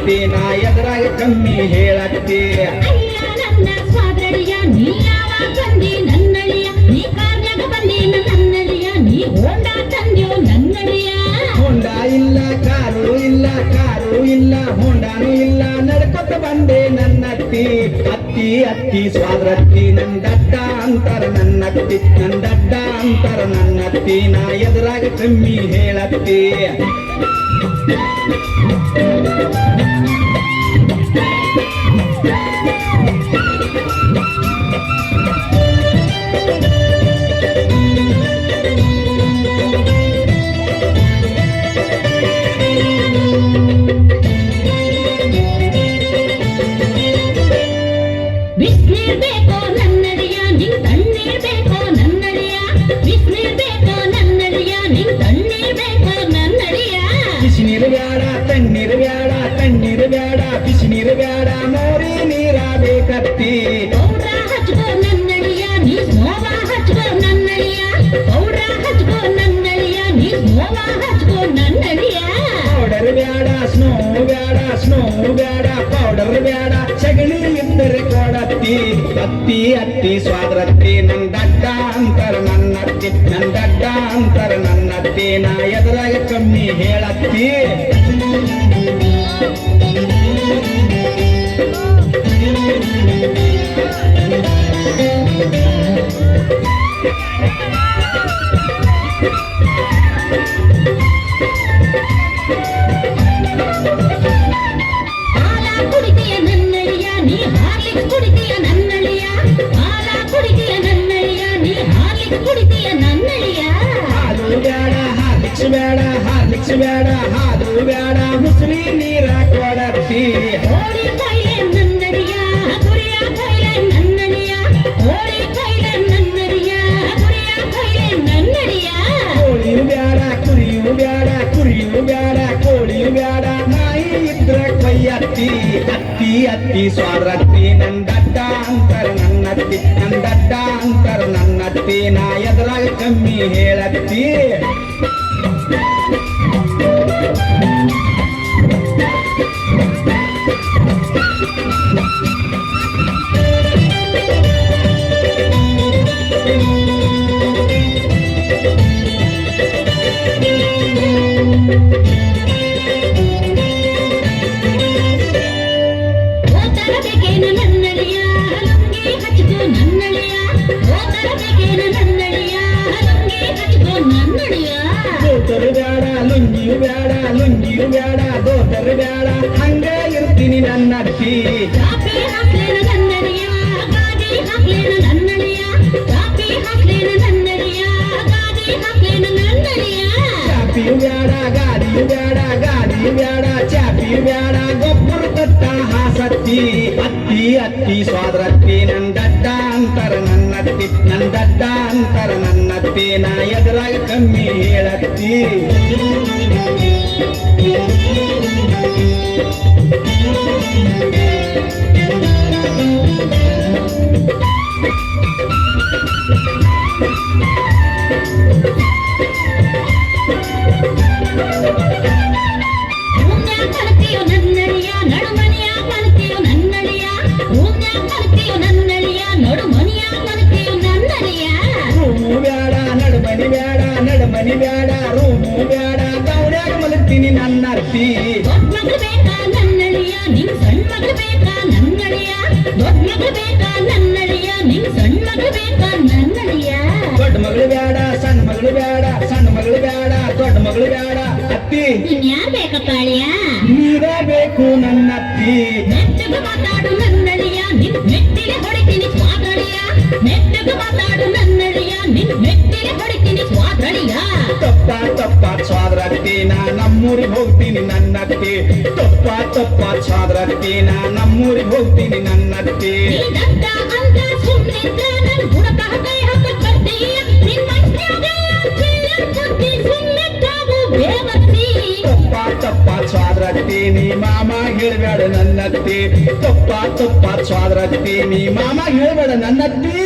ಸ್ವಾದ್ರತಿ ನಾ ಎದುರಾಗ ಕಮ್ಮಿ ಹೇಳತ್ತಿ ನನ್ನ ಸ್ವಾದ್ರಳಿಯ ನೀ ಯಾವಾಗ ಬಂದಿ ನನ್ನಳಿಯ ನೀ ಕಾರ್ಯಾಗ ಬಂದಿ ನನ್ನಳಿಯ ನೀ ಹೋಂಡ ತಂದ್ಯೋ ನನ್ನಳಿಯ ಹೋಂಡ ಇಲ್ಲ ಕಾರು ಇಲ್ಲ ಹೋಂಡಾನು ಇಲ್ಲ ನಡ್ಕೊತ ಬಂದೆ ನನ್ನತ್ತಿ ಅತ್ತಿ ಅತ್ತಿ ಸ್ವಾದ್ರತ್ತಿ ನಂದಡ್ಡ ಅಂತರ ನನ್ನತ್ತಿ ನಂದಡ್ಡ ಅಂತರ ನನ್ನತ್ತಿ ನಾ ಎದುರಾಗ ಕಮ್ಮಿ ಹೇಳತ್ತಿ ಬಿಸ್ನೀರ್ ಬೇಕೋ ನನ್ನಳಿಯ ನಿಂಗ್ ತಣ್ಣೀರ್ ಬೇಕೋ ನನ್ನಳಿಯ ಬಿಸ್ನೀರ್ ಬೇಕೋ ನನ್ನಳಿಯ ನಿಂಗ್ ತಣ್ಣೀರ್ ಬೇಕೋ ನನ್ನಳಿಯ ಬಿಸಿನೀರು ಬ್ಯಾಡ ತಣ್ಣೀರು ಬ್ಯಾಡ ತಣ್ಣೀರು ಬ್ಯಾಡ ಬಿಸಿನೀರು ಬ್ಯಾಡ ಮೋರಿ ನೀರ ಬೇಕತ್ತಿ ಪೌಡ್ರ ಹಚ್ಕೋ ನನ್ನಳಿಯ ನೀ ಸ್ನೋವ ಹಚ್ಕೋ ನನ್ನಳಿಯ ಪೌಡ್ರ ಹಚ್ಕೋ ನನ್ನಳಿಯ ನೀ ಸ್ನೋವ ಹಚ್ಕೋ ನನ್ನಳಿಯ ಪೌಡರ್ ಬ್ಯಾಡ ಸ್ನೋ ಬ್ಯಾಡ ಪೌಡರ್ ಬ್ಯಾಡ ಸಗಣಿ ಇದ್ದರೆ ಕೊಡತ್ತಿ ಅತ್ತಿ ಅತ್ತಿ ಸ್ವಾದ್ರತ್ತಿ ನಂದಡ್ಡ ಅಂತರ ನನ್ನತ್ತಿ ನಂದಡ್ಡ ಅಂತರ ನನ್ನತ್ತಿ ನಾ ಎದುರಾಗ ಕಮ್ಮಿ ಹೇಳತ್ತಿ ಹಾಲ ಕುಡಿತೀಯ ನನ್ನಳಿಯ ನೀ ಹಾರ್ಲಿಕ್ಸ್ ಕುಡಿತೀಯ ನನ್ನಳಿಯ ಹಾಲ ಕುಡಿತೀಯ ನನ್ನಳಿಯ ನೀ ಹಾರ್ಲಿಕ್ಸ್ ಕುಡಿತೀಯ ನನ್ನಳಿಯ ಹಾಲು ಬ್ಯಾಡ ಹಾರ್ಲಿಕ್ಸ್ ಬ್ಯಾಡ ಹಾಲು ಬ್ಯಾಡ ಮುಸ್ಲಿ ನೀರ ಕೊಡತ್ತಿ ಹೋಳಿ ಕೈಲೆ ನನ್ನಳಿಯ ಕುರಿಯ ಕೈಲೆ ನನ್ನಳಿಯ ಹೋಳಿ ಕೈಲೆ ನನ್ನಳಿಯ ಕುರಿಯ ಕೈಲೆ ನನ್ನಳಿಯ ಕೋಳಿಯು ಬ್ಯಾಡ ಕುರಿಯು ಬ್ಯಾಡ ಕೋಳಿಯು ಬ್ಯಾಡ ನಾಯಿ ಇದ್ರ ಕೊಯ್ಯತ್ತಿ ಅತ್ತಿ ಅತ್ತಿ ಸ್ವಾದ್ರತ್ತಿ ನಂದಡ್ಡ ಅಂತರ ನನ್ನತ್ತಿ ನಂದಡ್ಡ ಅಂತರ ನನ್ನತ್ತಿ ನಾ ಎದುರಾಗ ಕಮ್ಮಿ ಹೇಳತ್ತಿ ಓತರಬೇಕೇನು ನನ್ನಳಿಯ ಲುಂಗಿ ಹಚ್ಕೋ ನನ್ನಳಿಯ ಓತರಬೇಕೇನು ನನ್ನಳಿಯ ಲುಂಗಿ ಹಚ್ಕೋ ನನ್ನಳಿಯ ದೋತರು ಬ್ಯಾಡ ಲುಂಗಿಯು ಬ್ಯಾಡ ದೋತರು ಬ್ಯಾಡ ಹಂಗ ಇರ್ತೀನಿ ನನ್ನತ್ತಿ ಕಾಪಿ ಹಾಕ್ಲೇನ ನನ್ನಳಿಯ ಗಾದಿ ಹಾಕ್ಲೇನ ನನ್ನಳಿಯ ಕಾಪಿ ಹಾಕ್ಲೇನ ನನ್ನಳಿಯ ಗಾದಿ ಹಾಕ್ಲೇನ ನನ್ನಳಿಯ ಚಾಪಿಯು ಬ್ಯಾಡ ಗಾಡಿಯು ಬ್ಯಾಡ ಚಾಪಿಯು ಬ್ಯಾಡ ಗೊಬ್ಬರ ತಟ್ಟ ಹಾಸತ್ತಿ ಅತ್ತಿ ಅತ್ತಿ ಸ್ವಾದ್ರತ್ತಿ ನಂದಡ್ಡ ಅಂತರ ನನ್ನತ್ತಿ ನಂದಡ್ಡ ಅಂತರ ನನ್ನತ್ತಿ ನಾ ಎದುರಾಗ ಕಮ್ಮಿ ಹೇಳತ್ತಿ ರೂಮ್ನ್ಯಾಗ ಕಲ್ತಿಯೋ ನನ್ನಳಿಯ ನಡುಮನಿಯ ಕಲ್ತಿಯೋ ನನ್ನಳಿಯ ರೂಮ್ನ್ಯಾಗ ಕಲ್ತಿಯೋ ನನ್ನಳಿಯ ನಡುಮನಿಯ ಕಲ್ತಿಯೋ ನನ್ನಳಿಯ ರೂಮು ಬ್ಯಾಡ ನಡುಮನಿ ಬ್ಯಾಡ ರೂಮು ಬ್ಯಾಡ ಗೌಡ್ಯಾಗ ಮಲಗ್ತೀನಿ ನನ್ನತ್ತಿ ದೊಡ್ಡ ಮಗಳು ಬೇಕಾ ನನ್ನಳಿಯ ನಿಂಗ್ ಸಣ್ಣ ಮಗಳು ಬೇಕಾ ನನ್ನಳಿಯ ದೊಡ್ಡ ಮಗಳು ಬೇಕಾ ನನ್ನಳಿಯ ನಿಂಗ್ ಸಣ್ಣ ಮಗಳು ಬೇಕಾ ನನ್ನಳಿಯ ದೊಡ್ಡ ಮಗಳು ಬ್ಯಾಡ ಸಣ್ಣ ಮಗಳು ಬ್ಯಾಡ ದೊಡ್ಡ ಮಗಳು ಬ್ಯಾಡ ಅತ್ತಿ ಇನ್ಯಾರ್ ಬೇಕಪ್ಪ ಅಳಿಯ ನೀವೇ ಬೇಕು ನನ್ನತ್ತಿ ಮೆತ್ತಗೆ ಮಾತಾಡು ನನ್ನಳಿಯ ನಿನ್ ಮೆಟ್ಟಿಗೆ ಹೊಡಿತೀನಿ ಸ್ವಾದಳಿಯ ಮೆತ್ತಗೆ ಮಾತಾಡು ನನ್ನಳಿಯ ನಿನ್ ಮೆಟ್ಟಿಗೆ ಹೊಡಿತೀನಿ ಸ್ವಾದಳಿಯ ತಪ್ಪ ಸ್ವಾದ್ರತ್ತಿ ನಾ ನಮ್ಮೂರಿಗೆ ಹೋಗ್ತೀನಿ ನನ್ನತ್ತಿ ತಪ್ಪ ಸ್ವಾದ್ರತ್ತಿ ನಾ ನಮ್ಮೂರಿಗೆ ಹೋಗ್ತೀನಿ ನನ್ನತ್ತಿ ನೀ ದಡ್ಡ ಅಂತ ಸುಮ್ಮನಿದ್ದ ನನ್ ಗುಣಕ ಕೈ ಹಾಕ ಕರ್ತೀಯ ನಿನ್ ಮನ್ಸ್ನ್ಯಾಗ ಬುದ್ಧಿ ಸುಮ್ಮನಿದ್ದಾವು ಬೇವತ್ತಿ ತಪ್ಪ ಸ್ವಾದ್ರತ್ತಿ ನೀ ಮಾಮ ಹೇಳ್ಬೇಡ ನನ್ನತ್ತಿ ತಪ್ಪ ಸ್ವಾದ್ರತ್ತಿ ನೀ ಮಾಮ ಹೇಳ್ಬೇಡ ನನ್ನತ್ತಿ